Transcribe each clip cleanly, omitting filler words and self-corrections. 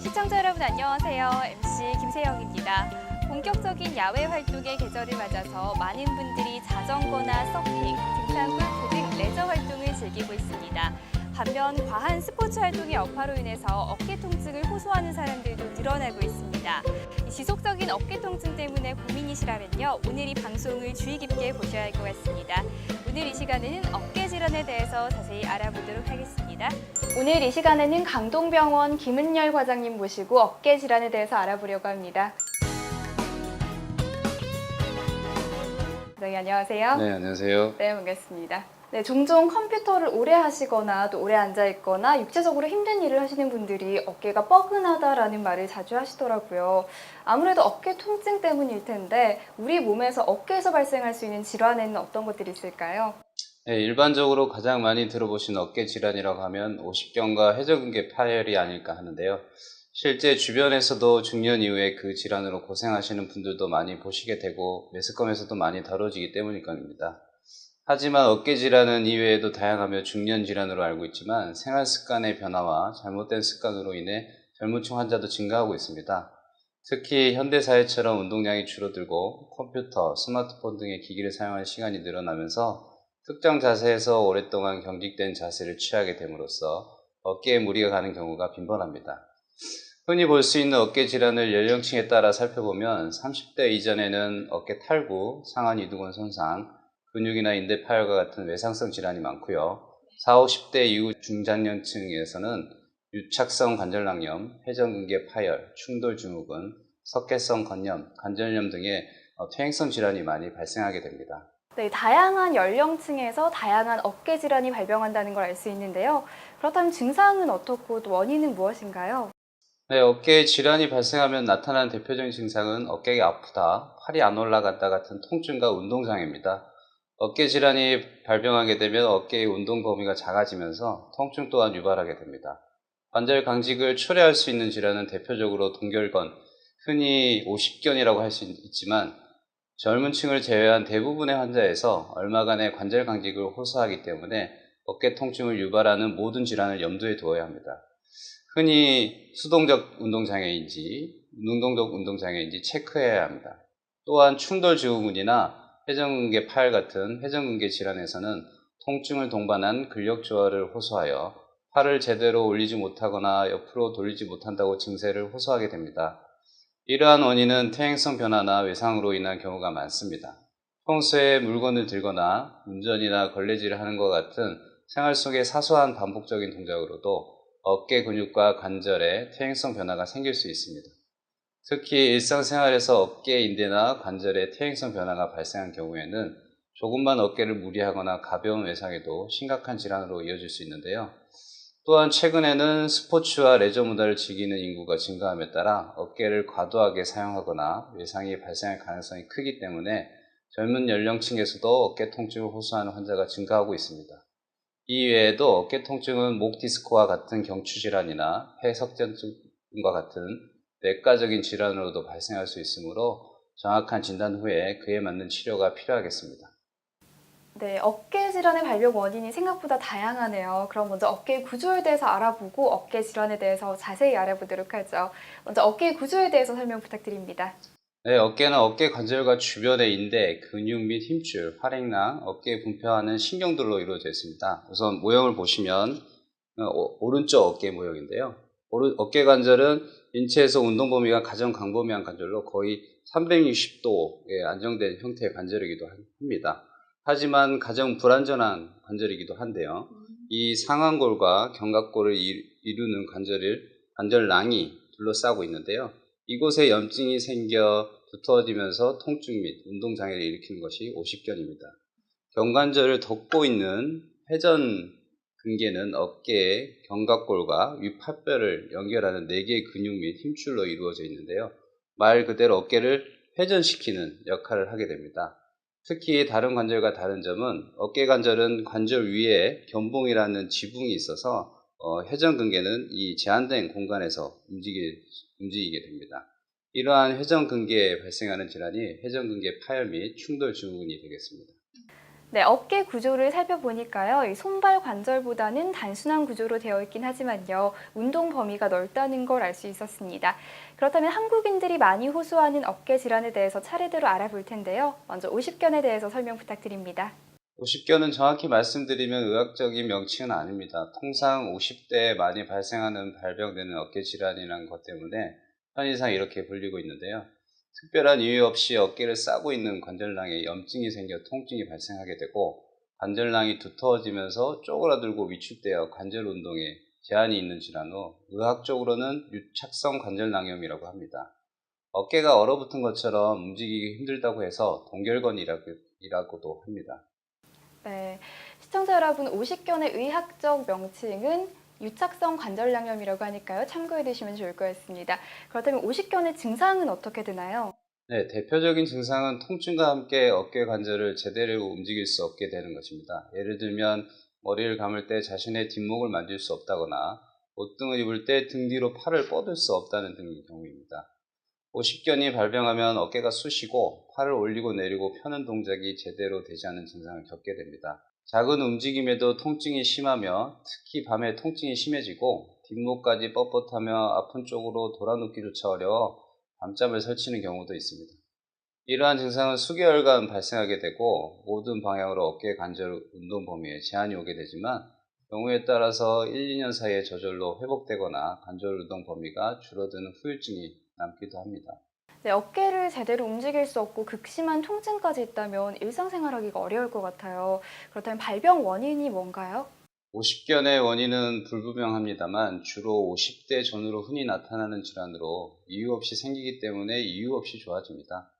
시청자 여러분 안녕하세요. MC 김세영입니다. 본격적인 야외 활동의 계절을 맞아서 많은 분들이 자전거나 서핑, 등산골프 등 레저 활동을 즐기고 있습니다. 반면 과한 스포츠 활동의 여파로 인해서 어깨 통증을 호소하는 사람들도 늘어나고 있습니다. 지속적인 어깨 통증 때문에 고민이시라면요, 오늘 이 방송을 주의 깊게 보셔야 할 것 같습니다. 오늘 이 시간에는 어깨 질환에 대해서 자세히 알아보도록 하겠습니다. 오늘 이 시간에는 강동병원 김은열 과장님 모시고 어깨 질환에 대해서 알아보려고 합니다. 네, 안녕하세요. 네, 안녕하세요. 네, 반갑습니다. 네, 종종 컴퓨터를 오래 하시거나 또 오래 앉아있거나 육체적으로 힘든 일을 하시는 분들이 어깨가 뻐근하다라는 말을 자주 하시더라고요. 아무래도 어깨 통증 때문일 텐데 우리 몸에서 어깨에서 발생할 수 있는 질환에는 어떤 것들이 있을까요? 네, 일반적으로 가장 많이 들어보신 어깨 질환이라고 하면 오십견과 회전근개 파열이 아닐까 하는데요. 실제 주변에서도 중년 이후에 그 질환으로 고생하시는 분들도 많이 보시게 되고 매스컴에서도 많이 다뤄지기 때문일 겁니다. 하지만 어깨 질환은 이외에도 다양하며 중년 질환으로 알고 있지만 생활 습관의 변화와 잘못된 습관으로 인해 젊은층 환자도 증가하고 있습니다. 특히 현대사회처럼 운동량이 줄어들고 컴퓨터, 스마트폰 등의 기기를 사용하는 시간이 늘어나면서 특정 자세에서 오랫동안 경직된 자세를 취하게 됨으로써 어깨에 무리가 가는 경우가 빈번합니다. 흔히 볼 수 있는 어깨 질환을 연령층에 따라 살펴보면 30대 이전에는 어깨 탈구, 상완 이두근 손상, 근육이나 인대 파열과 같은 외상성 질환이 많고요. 40, 50대 이후 중장년층에서는 유착성 관절낭염, 회전근개 파열, 충돌 증후군, 석회성 건염, 관절염 등의 퇴행성 질환이 많이 발생하게 됩니다. 네, 다양한 연령층에서 다양한 어깨 질환이 발병한다는 걸 알 수 있는데요. 그렇다면 증상은 어떻고 또 원인은 무엇인가요? 네, 어깨에 질환이 발생하면 나타나는 대표적인 증상은 어깨가 아프다, 팔이 안 올라간다 같은 통증과 운동장애입니다. 어깨 질환이 발병하게 되면 어깨의 운동 범위가 작아지면서 통증 또한 유발하게 됩니다. 관절 강직을 초래할 수 있는 질환은 대표적으로 동결건, 흔히 오십견이라고 할 수 있지만 젊은 층을 제외한 대부분의 환자에서 얼마간의 관절 강직을 호소하기 때문에 어깨 통증을 유발하는 모든 질환을 염두에 두어야 합니다. 흔히 수동적 운동장애인지 능동적 운동장애인지 체크해야 합니다. 또한 충돌 증후군이나 회전근개 파열 같은 회전근개 질환에서는 통증을 동반한 근력 저하를 호소하여 팔을 제대로 올리지 못하거나 옆으로 돌리지 못한다고 증세를 호소하게 됩니다. 이러한 원인은 퇴행성 변화나 외상으로 인한 경우가 많습니다. 평소에 물건을 들거나 운전이나 걸레질을 하는 것 같은 생활 속의 사소한 반복적인 동작으로도 어깨 근육과 관절에 퇴행성 변화가 생길 수 있습니다. 특히 일상생활에서 어깨 인대나 관절에 퇴행성 변화가 발생한 경우에는 조금만 어깨를 무리하거나 가벼운 외상에도 심각한 질환으로 이어질 수 있는데요. 또한 최근에는 스포츠와 레저 문화를 즐기는 인구가 증가함에 따라 어깨를 과도하게 사용하거나 외상이 발생할 가능성이 크기 때문에 젊은 연령층에서도 어깨 통증을 호소하는 환자가 증가하고 있습니다. 이외에도 어깨 통증은 목 디스크와 같은 경추 질환이나 폐석전증과 같은 내과적인 질환으로도 발생할 수 있으므로 정확한 진단 후에 그에 맞는 치료가 필요하겠습니다. 네, 어깨 질환의 발병 원인이 생각보다 다양하네요. 그럼 먼저 어깨 구조에 대해서 알아보고 어깨 질환에 대해서 자세히 알아보도록 하죠. 먼저 어깨 구조에 대해서 설명 부탁드립니다. 네, 어깨는 어깨 관절과 주변의 인대, 근육 및 힘줄, 활액낭, 어깨에 분포하는 신경들로 이루어져 있습니다. 우선 모형을 보시면 오른쪽 어깨 모형인데요. 어깨 관절은 인체에서 운동 범위가 가장 광범위한 관절로 거의 360도에 안정된 형태의 관절이기도 합니다. 하지만 가장 불완전한 관절이기도 한데요. 이 상완골과 견갑골을 이루는 관절낭이 둘러싸고 있는데요. 이곳에 염증이 생겨 두터워지면서 통증 및 운동장애를 일으키는 것이 오십견입니다. 견관절을 덮고 있는 회전근개는 어깨의 견갑골과 윗팔뼈를 연결하는 4개의 근육 및 힘줄로 이루어져 있는데요. 말 그대로 어깨를 회전시키는 역할을 하게 됩니다. 특히 다른 관절과 다른 점은 어깨 관절은 관절 위에 견봉이라는 지붕이 있어서 회전근개는 이 제한된 공간에서 움직이게 됩니다. 이러한 회전근개에 발생하는 질환이 회전근개 파열 및 충돌 증후군이 되겠습니다. 네, 어깨 구조를 살펴보니까요. 이 손발 관절보다는 단순한 구조로 되어 있긴 하지만요. 운동 범위가 넓다는 걸 알 수 있었습니다. 그렇다면 한국인들이 많이 호소하는 어깨 질환에 대해서 차례대로 알아볼 텐데요. 먼저 오십견에 대해서 설명 부탁드립니다. 오십견은 정확히 말씀드리면 의학적인 명칭은 아닙니다. 통상 50대에 많이 발생하는 발병되는 어깨 질환이라는 것 때문에 편의상 이렇게 불리고 있는데요. 특별한 이유 없이 어깨를 싸고 있는 관절낭에 염증이 생겨 통증이 발생하게 되고 관절낭이 두터워지면서 쪼그라들고 위축되어 관절 운동에 제한이 있는 질환으로 의학적으로는 유착성 관절낭염이라고 합니다. 어깨가 얼어붙은 것처럼 움직이기 힘들다고 해서 동결건이라고도 합니다. 네, 시청자 여러분, 오십견의 의학적 명칭은 유착성 관절량염이라고 하니까요. 참고해 두시면 좋을 것 같습니다. 그렇다면 오십견의 증상은 어떻게 되나요? 네, 대표적인 증상은 통증과 함께 어깨 관절을 제대로 움직일 수 없게 되는 것입니다. 예를 들면 머리를 감을 때 자신의 뒷목을 만질 수 없다거나 옷등을 입을 때 등 뒤로 팔을 뻗을 수 없다는 등의 경우입니다. 오십견이 발병하면 어깨가 쑤시고 팔을 올리고 내리고 펴는 동작이 제대로 되지 않는 증상을 겪게 됩니다. 작은 움직임에도 통증이 심하며 특히 밤에 통증이 심해지고 뒷목까지 뻣뻣하며 아픈 쪽으로 돌아눕기조차 어려워 밤잠을 설치는 경우도 있습니다. 이러한 증상은 수개월간 발생하게 되고 모든 방향으로 어깨 관절 운동 범위에 제한이 오게 되지만 경우에 따라서 1, 2년 사이에 저절로 회복되거나 관절 운동 범위가 줄어드는 후유증이 남기도 합니다. 네, 어깨를 제대로 움직일 수 없고 극심한 통증까지 있다면 일상생활하기가 어려울 것 같아요. 그렇다면 발병 원인이 뭔가요? 오십견의 원인은 불분명합니다만 주로 50대 전후로 흔히 나타나는 질환으로 이유 없이 생기기 때문에 이유 없이 좋아집니다.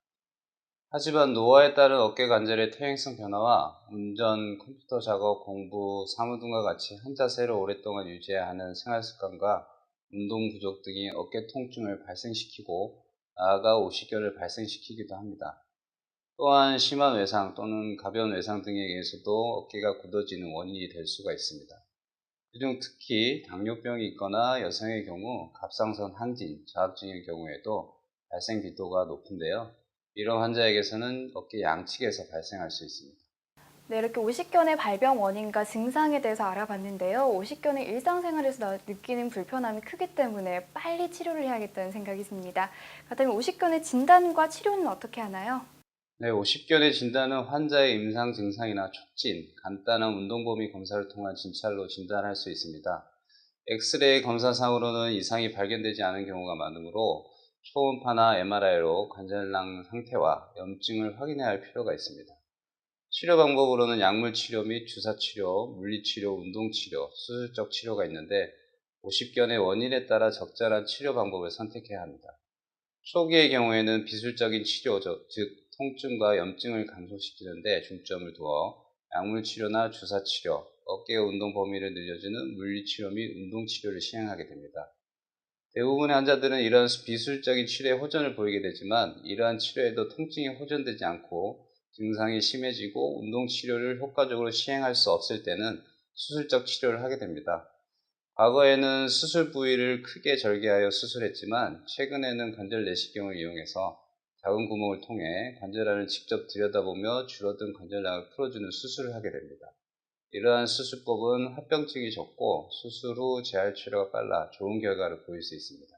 하지만 노화에 따른 어깨 관절의 퇴행성 변화와 운전, 컴퓨터 작업, 공부, 사무 등과 같이 한 자세를 오랫동안 유지해야 하는 생활 습관과 운동 부족 등이 어깨 통증을 발생시키고 나아가 오십견을 발생시키기도 합니다. 또한 심한 외상 또는 가벼운 외상 등에 의해서도 어깨가 굳어지는 원인이 될 수가 있습니다. 그중 특히 당뇨병이 있거나 여성의 경우 갑상선 항진, 저하증의 경우에도 발생 빈도가 높은데요. 이런 환자에게서는 어깨 양측에서 발생할 수 있습니다. 네, 이렇게 오십견의 발병 원인과 증상에 대해서 알아봤는데요. 오십견은 일상생활에서 느끼는 불편함이 크기 때문에 빨리 치료를 해야겠다는 생각이 듭니다. 그렇다면 오십견의 진단과 치료는 어떻게 하나요? 네, 오십견의 진단은 환자의 임상 증상이나 촉진, 간단한 운동범위 검사를 통한 진찰로 진단할 수 있습니다. 엑스레이 검사상으로는 이상이 발견되지 않은 경우가 많으므로 초음파나 MRI로 관절낭 상태와 염증을 확인해야 할 필요가 있습니다. 치료 방법으로는 약물 치료 및 주사 치료, 물리치료, 운동치료, 수술적 치료가 있는데 오십견의 원인에 따라 적절한 치료 방법을 선택해야 합니다. 초기의 경우에는 비술적인 치료, 즉 통증과 염증을 감소시키는 데 중점을 두어 약물 치료나 주사 치료, 어깨의 운동 범위를 늘려주는 물리치료 및 운동치료를 시행하게 됩니다. 대부분의 환자들은 이런 비술적인 치료에 호전을 보이게 되지만 이러한 치료에도 통증이 호전되지 않고 증상이 심해지고 운동치료를 효과적으로 시행할 수 없을 때는 수술적 치료를 하게 됩니다. 과거에는 수술 부위를 크게 절개하여 수술했지만 최근에는 관절 내시경을 이용해서 작은 구멍을 통해 관절안을 직접 들여다보며 줄어든 관절량을 풀어주는 수술을 하게 됩니다. 이러한 수술법은 합병증이 적고 수술 후 재활 치료가 빨라 좋은 결과를 보일 수 있습니다.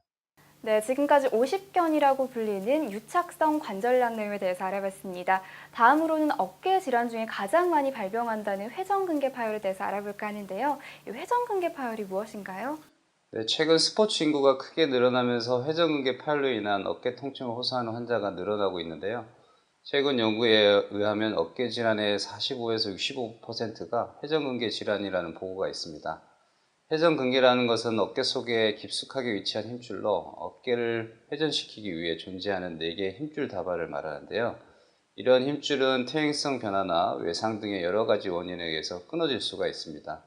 네, 지금까지 오십견이라고 불리는 유착성 관절량염에 대해서 알아봤습니다. 다음으로는 어깨 질환 중에 가장 많이 발병한다는 회전근개 파열에 대해서 알아볼까 하는데요. 이 회전근개 파열이 무엇인가요? 네, 최근 스포츠 인구가 크게 늘어나면서 회전근개 파열로 인한 어깨 통증을 호소하는 환자가 늘어나고 있는데요. 최근 연구에 의하면 어깨 질환의 45에서 65%가 회전근개 질환이라는 보고가 있습니다. 회전근개라는 것은 어깨 속에 깊숙하게 위치한 힘줄로 어깨를 회전시키기 위해 존재하는 4개의 힘줄 다발을 말하는데요. 이런 힘줄은 퇴행성 변화나 외상 등의 여러 가지 원인에 의해서 끊어질 수가 있습니다.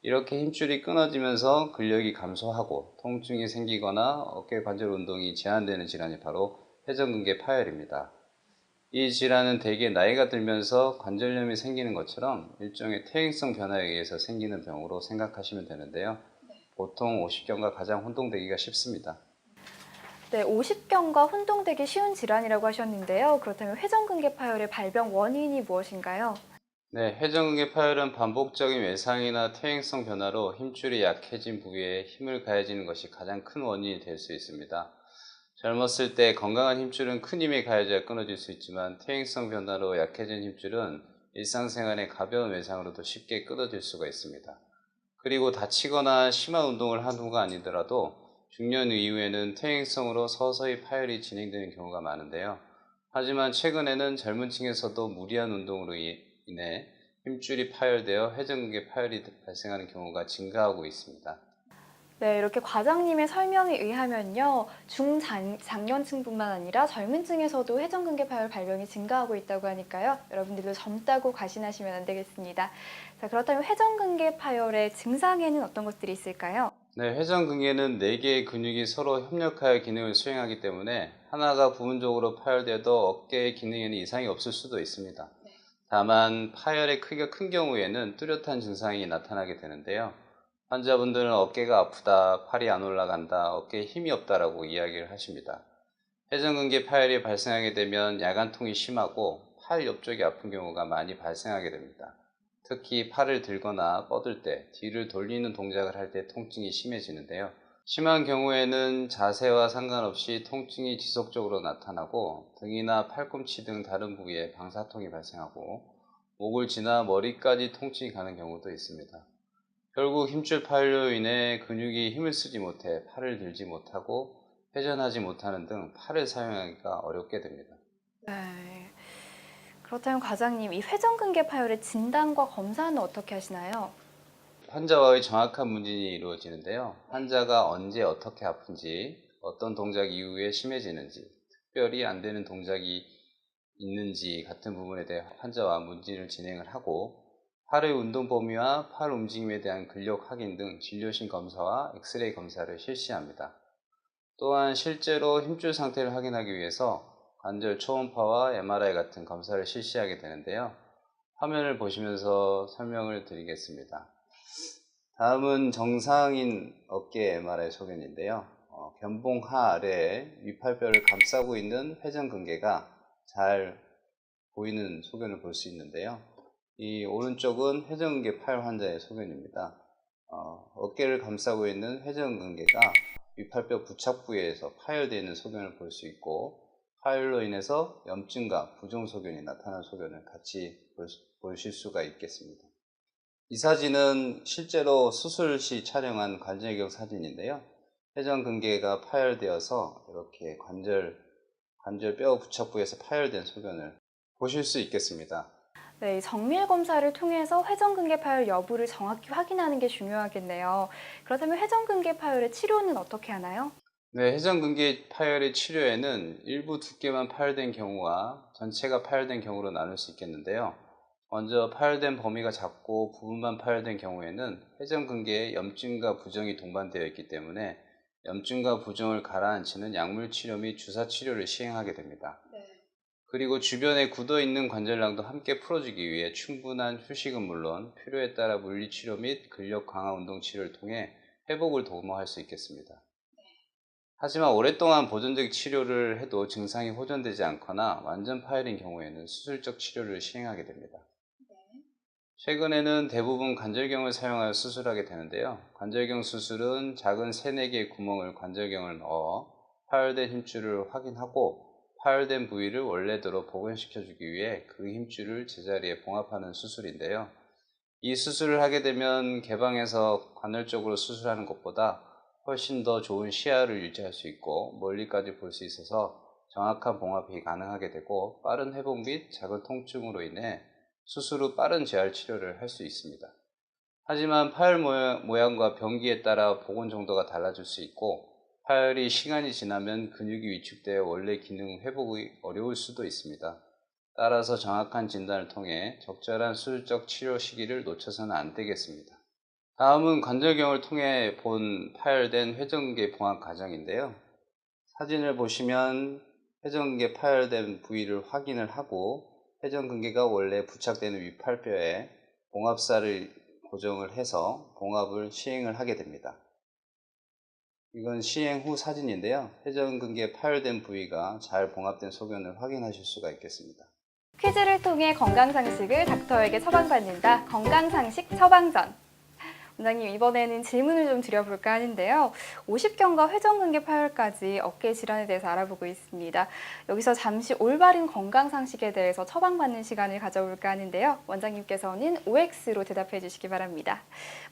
이렇게 힘줄이 끊어지면서 근력이 감소하고 통증이 생기거나 어깨 관절 운동이 제한되는 질환이 바로 회전근개 파열입니다. 이 질환은 대개 나이가 들면서 관절염이 생기는 것처럼 일종의 퇴행성 변화에 의해서 생기는 병으로 생각하시면 되는데요. 보통 오십견과 가장 혼동되기가 쉽습니다. 네, 오십견과 혼동되기 쉬운 질환이라고 하셨는데요. 그렇다면 회전근개 파열의 발병 원인이 무엇인가요? 네, 회전근개 파열은 반복적인 외상이나 퇴행성 변화로 힘줄이 약해진 부위에 힘을 가해지는 것이 가장 큰 원인이 될 수 있습니다. 젊었을 때 건강한 힘줄은 큰 힘이 가해져야 끊어질 수 있지만 퇴행성 변화로 약해진 힘줄은 일상생활의 가벼운 외상으로도 쉽게 끊어질 수가 있습니다. 그리고 다치거나 심한 운동을 한 후가 아니더라도 중년 이후에는 퇴행성으로 서서히 파열이 진행되는 경우가 많은데요. 하지만 최근에는 젊은 층에서도 무리한 운동으로 인해 힘줄이 파열되어 회전근개 파열이 발생하는 경우가 증가하고 있습니다. 네, 이렇게 과장님의 설명에 의하면요, 중장년층뿐만 아니라 젊은 층에서도 회전근개 파열 발병이 증가하고 있다고 하니까요, 여러분들도 젊다고 과신하시면 안 되겠습니다. 자, 그렇다면 회전근개 파열의 증상에는 어떤 것들이 있을까요? 네, 회전근개는 4개의 근육이 서로 협력하여 기능을 수행하기 때문에 하나가 부분적으로 파열돼도 어깨의 기능에는 이상이 없을 수도 있습니다. 다만 파열의 크기가 큰 경우에는 뚜렷한 증상이 나타나게 되는데요. 환자분들은 어깨가 아프다, 팔이 안 올라간다, 어깨에 힘이 없다라고 이야기를 하십니다. 회전근개 파열이 발생하게 되면 야간통이 심하고 팔 옆쪽이 아픈 경우가 많이 발생하게 됩니다. 특히 팔을 들거나 뻗을 때, 뒤를 돌리는 동작을 할 때 통증이 심해지는데요. 심한 경우에는 자세와 상관없이 통증이 지속적으로 나타나고 등이나 팔꿈치 등 다른 부위에 방사통이 발생하고 목을 지나 머리까지 통증이 가는 경우도 있습니다. 결국 힘줄 파열로 인해 근육이 힘을 쓰지 못해 팔을 들지 못하고 회전하지 못하는 등 팔을 사용하기가 어렵게 됩니다. 네. 그렇다면 과장님, 이 회전근개 파열의 진단과 검사는 어떻게 하시나요? 환자와의 정확한 문진이 이루어지는데요. 환자가 언제 어떻게 아픈지, 어떤 동작 이후에 심해지는지, 특별히 안 되는 동작이 있는지 같은 부분에 대해 환자와 문진을 진행을 하고 팔의 운동 범위와 팔 움직임에 대한 근력 확인 등 진료실 검사와 엑스레이 검사를 실시합니다. 또한 실제로 힘줄 상태를 확인하기 위해서 관절 초음파와 MRI 같은 검사를 실시하게 되는데요. 화면을 보시면서 설명을 드리겠습니다. 다음은 정상인 어깨 MRI 소견인데요. 견봉하 아래에 위팔뼈를 감싸고 있는 회전근개가 잘 보이는 소견을 볼 수 있는데요. 이 오른쪽은 회전근개 파열 환자의 소견입니다. 어깨를 감싸고 있는 회전근개가 위팔뼈 부착 부위에서 파열되어 있는 소견을 볼 수 있고 파열로 인해서 염증과 부종 소견이 나타난 소견을 같이 보실 수가 있겠습니다. 이 사진은 실제로 수술 시 촬영한 관절경 사진인데요. 회전근개가 파열되어서 이렇게 관절뼈 부착부에서 파열된 소견을 보실 수 있겠습니다. 네, 이 정밀 검사를 통해서 회전근개 파열 여부를 정확히 확인하는 게 중요하겠네요. 그렇다면 회전근개 파열의 치료는 어떻게 하나요? 네, 회전근개 파열의 치료에는 일부 두께만 파열된 경우와 전체가 파열된 경우로 나눌 수 있겠는데요. 먼저 파열된 범위가 작고 부분만 파열된 경우에는 회전근개에 염증과 부종이 동반되어 있기 때문에 염증과 부종을 가라앉히는 약물 치료 및 주사 치료를 시행하게 됩니다. 그리고 주변에 굳어 있는 관절량도 함께 풀어주기 위해 충분한 휴식은 물론 필요에 따라 물리치료 및 근력 강화 운동 치료를 통해 회복을 도모할 수 있겠습니다. 하지만 오랫동안 보존적 치료를 해도 증상이 호전되지 않거나 완전 파열인 경우에는 수술적 치료를 시행하게 됩니다. 최근에는 대부분 관절경을 사용하여 수술하게 되는데요. 관절경 수술은 작은 3, 4개의 구멍을 관절경을 넣어 파열된 힘줄을 확인하고 파열된 부위를 원래대로 복원시켜주기 위해 그 힘줄을 제자리에 봉합하는 수술인데요. 이 수술을 하게 되면 개방해서 간헐적으로 수술하는 것보다 훨씬 더 좋은 시야를 유지할 수 있고 멀리까지 볼 수 있어서 정확한 봉합이 가능하게 되고 빠른 회복 및 작은 통증으로 인해 수술 후 빠른 재활 치료를 할 수 있습니다. 하지만 파열 모양과 병기에 따라 복원 정도가 달라질 수 있고 파열이 시간이 지나면 근육이 위축되어 원래 기능 회복이 어려울 수도 있습니다. 따라서 정확한 진단을 통해 적절한 수술적 치료 시기를 놓쳐서는 안 되겠습니다. 다음은 관절경을 통해 본 파열된 회전근개 봉합 과정인데요. 사진을 보시면 회전근개 파열된 부위를 확인을 하고 회전근개가 원래 부착되는 위팔뼈에 봉합사를 고정을 해서 봉합을 시행을 하게 됩니다. 이건 시행 후 사진인데요. 회전근개 파열된 부위가 잘 봉합된 소견을 확인하실 수가 있겠습니다. 퀴즈를 통해 건강상식을 닥터에게 처방받는다. 건강상식 처방전. 원장님, 이번에는 질문을 좀 드려볼까 하는데요. 오십견과 회전근개 파열까지 어깨 질환에 대해서 알아보고 있습니다. 여기서 잠시 올바른 건강상식에 대해서 처방받는 시간을 가져볼까 하는데요. 원장님께서는 OX로 대답해 주시기 바랍니다.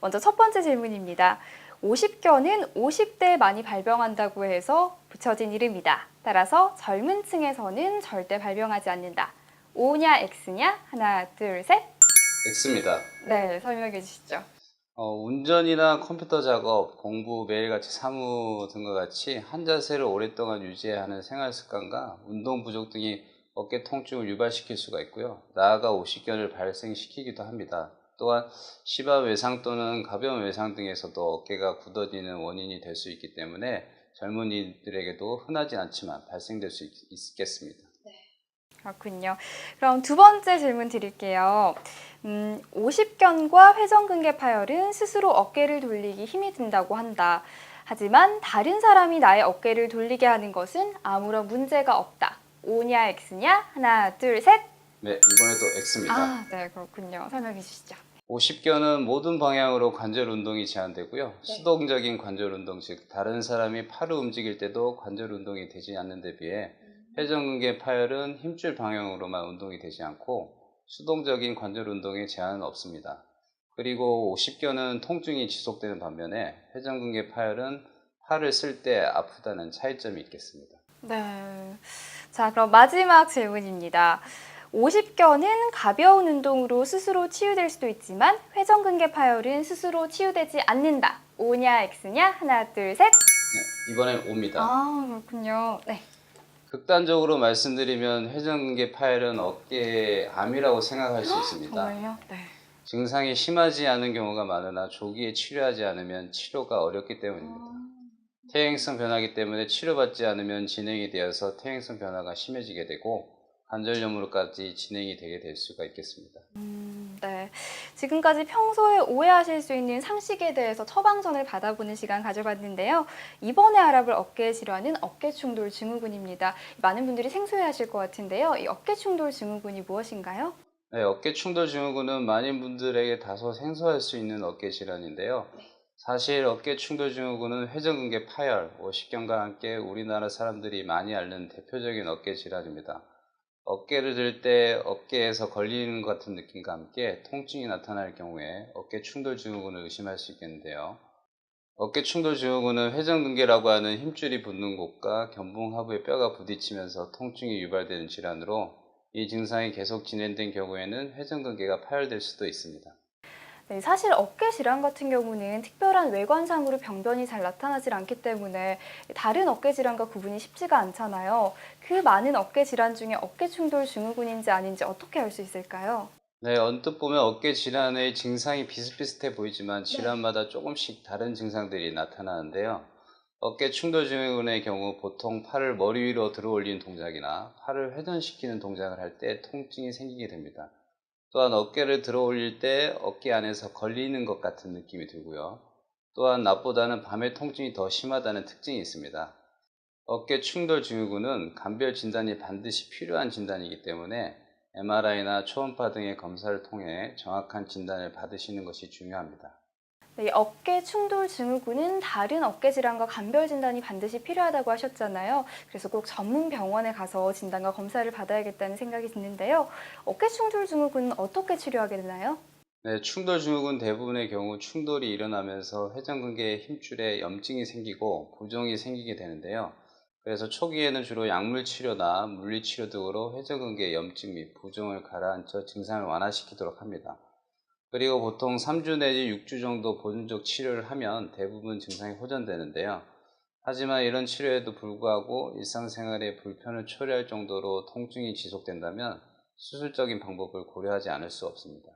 먼저 첫 번째 질문입니다. 오십견은 50대에 많이 발병한다고 해서 붙여진 이름이다. 따라서 젊은 층에서는 절대 발병하지 않는다. O냐 X냐? 하나, 둘, 셋. X입니다. 네, 설명해 주시죠. 운전이나 컴퓨터 작업, 공부, 매일같이 사무 등과 같이 한 자세를 오랫동안 유지해야 하는 생활 습관과 운동 부족 등이 어깨 통증을 유발시킬 수가 있고요. 나아가 오십견을 발생시키기도 합니다. 또한 심한 외상 또는 가벼운 외상 등에서도 어깨가 굳어지는 원인이 될 수 있기 때문에 젊은이들에게도 흔하진 않지만 발생될 수 있겠습니다. 그렇군요. 그럼 두 번째 질문 드릴게요. 오십견과 회전근개 파열은 스스로 어깨를 돌리기 힘이 든다고 한다. 하지만 다른 사람이 나의 어깨를 돌리게 하는 것은 아무런 문제가 없다. O냐 X냐? 하나, 둘, 셋. 네, 이번에도 X입니다. 네, 그렇군요. 설명해 주시죠. 오십견은 모든 방향으로 관절 운동이 제한되고요. 수동적인 관절 운동, 즉 다른 사람이 팔을 움직일 때도 관절 운동이 되지 않는 데 비해 회전근개 파열은 힘줄 방향으로만 운동이 되지 않고 수동적인 관절 운동에 제한은 없습니다. 그리고 오십견은 통증이 지속되는 반면에 회전근개 파열은 팔을 쓸 때 아프다는 차이점이 있겠습니다. 네. 자, 그럼 마지막 질문입니다. 오십견은 가벼운 운동으로 스스로 치유될 수도 있지만 회전근개 파열은 스스로 치유되지 않는다. O냐 X냐? 하나, 둘, 셋. 네, 이번엔 O입니다. 그렇군요. 네. 극단적으로 말씀드리면 회전근개 파열은 어깨의 암이라고 생각할 수 있습니다. 정말요? 네. 증상이 심하지 않은 경우가 많으나 조기에 치료하지 않으면 치료가 어렵기 때문입니다. 퇴행성 변화이기 때문에 치료받지 않으면 진행이 되어서 퇴행성 변화가 심해지게 되고 관절염으로까지 진행이 되게 될 수가 있겠습니다. 네. 지금까지 평소에 오해하실 수 있는 상식에 대해서 처방전을 받아보는 시간 가져봤는데요. 이번에 알아볼 어깨 질환은 어깨충돌 증후군입니다. 많은 분들이 생소해하실 것 같은데요. 이 어깨충돌 증후군이 무엇인가요? 네, 어깨충돌 증후군은 많은 분들에게 다소 생소할 수 있는 어깨 질환인데요. 사실 어깨충돌 증후군은 회전근개 파열, 오십견과 함께 우리나라 사람들이 많이 앓는 대표적인 어깨 질환입니다. 어깨를 들 때 어깨에서 걸리는 것 같은 느낌과 함께 통증이 나타날 경우에 어깨충돌 증후군을 의심할 수 있겠는데요. 어깨충돌 증후군은 회전근개라고 하는 힘줄이 붙는 곳과 견봉하부의 뼈가 부딪히면서 통증이 유발되는 질환으로 이 증상이 계속 진행된 경우에는 회전근개가 파열될 수도 있습니다. 네, 사실 어깨 질환 같은 경우는 특별한 외관상으로 병변이 잘 나타나질 않기 때문에 다른 어깨 질환과 구분이 쉽지가 않잖아요. 그 많은 어깨 질환 중에 어깨충돌 증후군인지 아닌지 어떻게 알 수 있을까요? 네, 언뜻 보면 어깨 질환의 증상이 비슷비슷해 보이지만 질환마다 조금씩 다른 증상들이 나타나는데요. 어깨 충돌 증후군의 경우 보통 팔을 머리 위로 들어 올리는 동작이나 팔을 회전시키는 동작을 할 때 통증이 생기게 됩니다. 또한 어깨를 들어 올릴 때 어깨 안에서 걸리는 것 같은 느낌이 들고요. 또한 낮보다는 밤에 통증이 더 심하다는 특징이 있습니다. 어깨 충돌 증후군은 감별 진단이 반드시 필요한 진단이기 때문에 MRI나 초음파 등의 검사를 통해 정확한 진단을 받으시는 것이 중요합니다. 네, 어깨 충돌 증후군은 다른 어깨 질환과 감별 진단이 반드시 필요하다고 하셨잖아요. 그래서 꼭 전문 병원에 가서 진단과 검사를 받아야겠다는 생각이 드는데요. 어깨 충돌 증후군은 어떻게 치료하게 되나요? 네, 충돌 증후군 대부분의 경우 충돌이 일어나면서 회전근개 힘줄에 염증이 생기고 부종이 생기게 되는데요. 그래서 초기에는 주로 약물 치료나 물리 치료 등으로 회전근개 염증 및 부종을 가라앉혀 증상을 완화시키도록 합니다. 그리고 보통 3주 내지 6주 정도 보존적 치료를 하면 대부분 증상이 호전되는데요. 하지만 이런 치료에도 불구하고 일상생활에 불편을 초래할 정도로 통증이 지속된다면 수술적인 방법을 고려하지 않을 수 없습니다.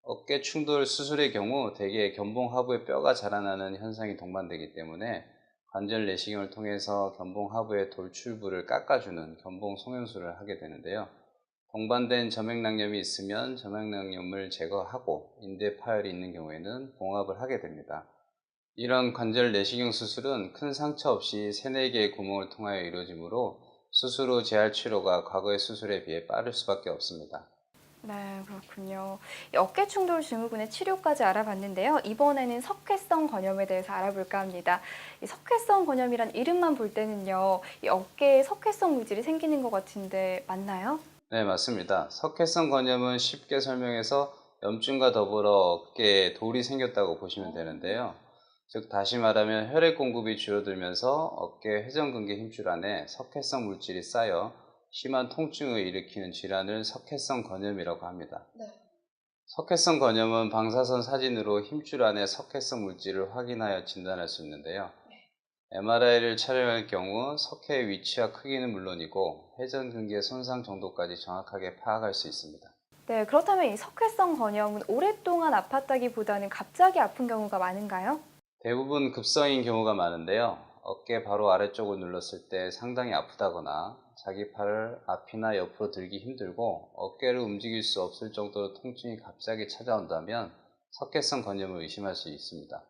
어깨 충돌 수술의 경우 대개 견봉 하부의 뼈가 자라나는 현상이 동반되기 때문에 관절 내시경을 통해서 견봉 하부의 돌출부를 깎아주는 견봉 송연술을 하게 되는데요. 동반된 점액낭염이 있으면 점액낭염을 제거하고 인대 파열이 있는 경우에는 봉합을 하게 됩니다. 이런 관절 내시경 수술은 큰 상처 없이 3-4개의 구멍을 통하여 이루어지므로 수술 후 재활 치료가 과거의 수술에 비해 빠를 수밖에 없습니다. 네, 그렇군요. 이 어깨 충돌 증후군의 치료까지 알아봤는데요. 이번에는 석회성 건염에 대해서 알아볼까 합니다. 이 석회성 건염이란 이름만 볼 때는요, 이 어깨에 석회성 물질이 생기는 것 같은데 맞나요? 네, 맞습니다. 석회성 건염은 쉽게 설명해서 염증과 더불어 어깨에 돌이 생겼다고 보시면 되는데요. 즉 다시 말하면 혈액 공급이 줄어들면서 어깨 회전근개 힘줄 안에 석회성 물질이 쌓여 심한 통증을 일으키는 질환을 석회성 건염이라고 합니다. 석회성 건염은 방사선 사진으로 힘줄 안에 석회성 물질을 확인하여 진단할 수 있는데요. MRI를 촬영할 경우 석회의 위치와 크기는 물론이고 회전근개 손상 정도까지 정확하게 파악할 수 있습니다. 네, 그렇다면 이 석회성 건염은 오랫동안 아팠다기보다는 갑자기 아픈 경우가 많은가요? 대부분 급성인 경우가 많은데요. 어깨 바로 아래쪽을 눌렀을 때 상당히 아프다거나 자기 팔을 앞이나 옆으로 들기 힘들고 어깨를 움직일 수 없을 정도로 통증이 갑자기 찾아온다면 석회성 건염을 의심할 수 있습니다.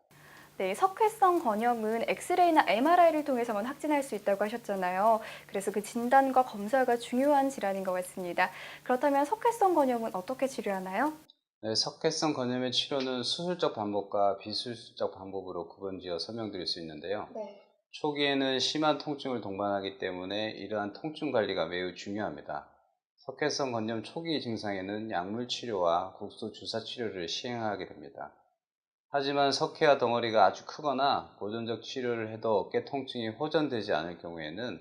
네, 석회성 건염은 엑스레이나 MRI를 통해서만 확진할 수 있다고 하셨잖아요. 그래서 그 진단과 검사가 중요한 질환인 것 같습니다. 그렇다면 석회성 건염은 어떻게 치료하나요? 네, 석회성 건염의 치료는 수술적 방법과 비수술적 방법으로 구분지어 설명드릴 수 있는데요. 초기에는 심한 통증을 동반하기 때문에 이러한 통증 관리가 매우 중요합니다. 석회성 건염 초기 증상에는 약물 치료와 국소 주사 치료를 시행하게 됩니다. 하지만 석회와 덩어리가 아주 크거나 보존적 치료를 해도 어깨 통증이 호전되지 않을 경우에는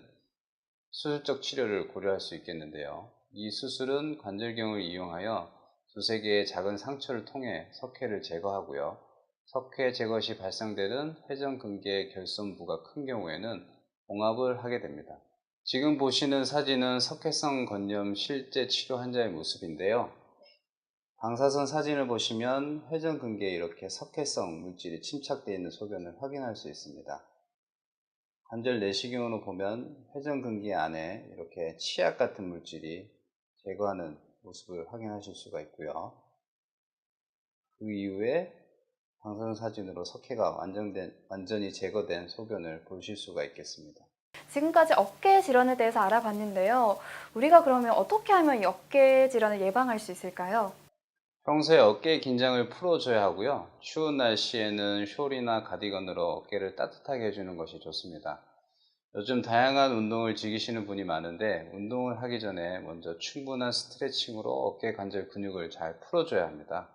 수술적 치료를 고려할 수 있겠는데요. 이 수술은 관절경을 이용하여 두세 개의 작은 상처를 통해 석회를 제거하고요. 석회 제거 시 발생되는 회전근개 결손부가 큰 경우에는 봉합을 하게 됩니다. 지금 보시는 사진은 석회성 건염 실제 치료 환자의 모습인데요. 방사선 사진을 보시면 회전근개에 이렇게 석회성 물질이 침착되어 있는 소견을 확인할 수 있습니다. 관절 내시경으로 보면 회전근개 안에 이렇게 치약 같은 물질이 제거하는 모습을 확인하실 수가 있고요. 그 이후에 방사선 사진으로 석회가 완전히 제거된 소견을 보실 수가 있겠습니다. 지금까지 어깨 질환에 대해서 알아봤는데요. 우리가 그러면 어떻게 하면 이 어깨 질환을 예방할 수 있을까요? 평소에 어깨의 긴장을 풀어줘야 하고요. 추운 날씨에는 숄이나 가디건으로 어깨를 따뜻하게 해주는 것이 좋습니다. 요즘 다양한 운동을 즐기시는 분이 많은데 운동을 하기 전에 먼저 충분한 스트레칭으로 어깨 관절 근육을 잘 풀어줘야 합니다.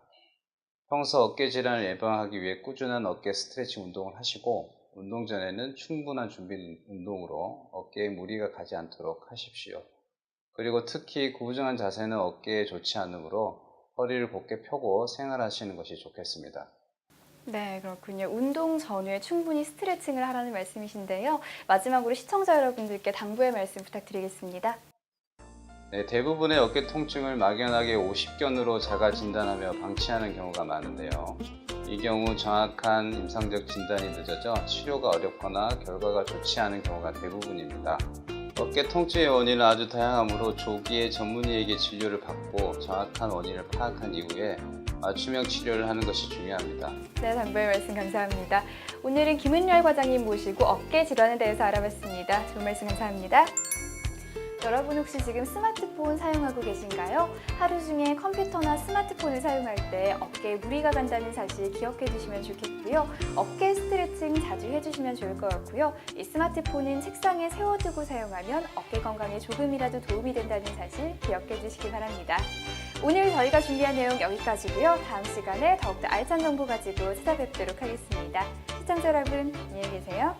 평소 어깨 질환을 예방하기 위해 꾸준한 어깨 스트레칭 운동을 하시고 운동 전에는 충분한 준비 운동으로 어깨에 무리가 가지 않도록 하십시오. 그리고 특히 구부정한 자세는 어깨에 좋지 않으므로 허리를 곧게 펴고 생활하시는 것이 좋겠습니다. 네, 그렇군요. 운동 전후에 충분히 스트레칭을 하라는 말씀이신데요. 마지막으로 시청자 여러분들께 당부의 말씀 부탁드리겠습니다. 네, 대부분의 어깨 통증을 막연하게 오십견으로 자가 진단하며 방치하는 경우가 많은데요. 이 경우 정확한 임상적 진단이 늦어져 치료가 어렵거나 결과가 좋지 않은 경우가 대부분입니다. 어깨 통증의 원인은 아주 다양하므로 조기에 전문의에게 진료를 받고 정확한 원인을 파악한 이후에 맞춤형 치료를 하는 것이 중요합니다. 네, 당부의 말씀 감사합니다. 오늘은 김은열 과장님 모시고 어깨 질환에 대해서 알아봤습니다. 좋은 말씀 감사합니다. 여러분 혹시 지금 스마트폰 사용하고 계신가요? 하루 중에 컴퓨터나 스마트폰을 사용할 때 어깨에 무리가 간다는 사실 기억해 두시면 좋겠고요. 어깨 스트레칭 자주 해주시면 좋을 것 같고요. 이 스마트폰은 책상에 세워두고 사용하면 어깨 건강에 조금이라도 도움이 된다는 사실 기억해 주시기 바랍니다. 오늘 저희가 준비한 내용 여기까지고요. 다음 시간에 더욱더 알찬 정보 가지고 찾아뵙도록 하겠습니다. 시청자 여러분, 안녕히 계세요.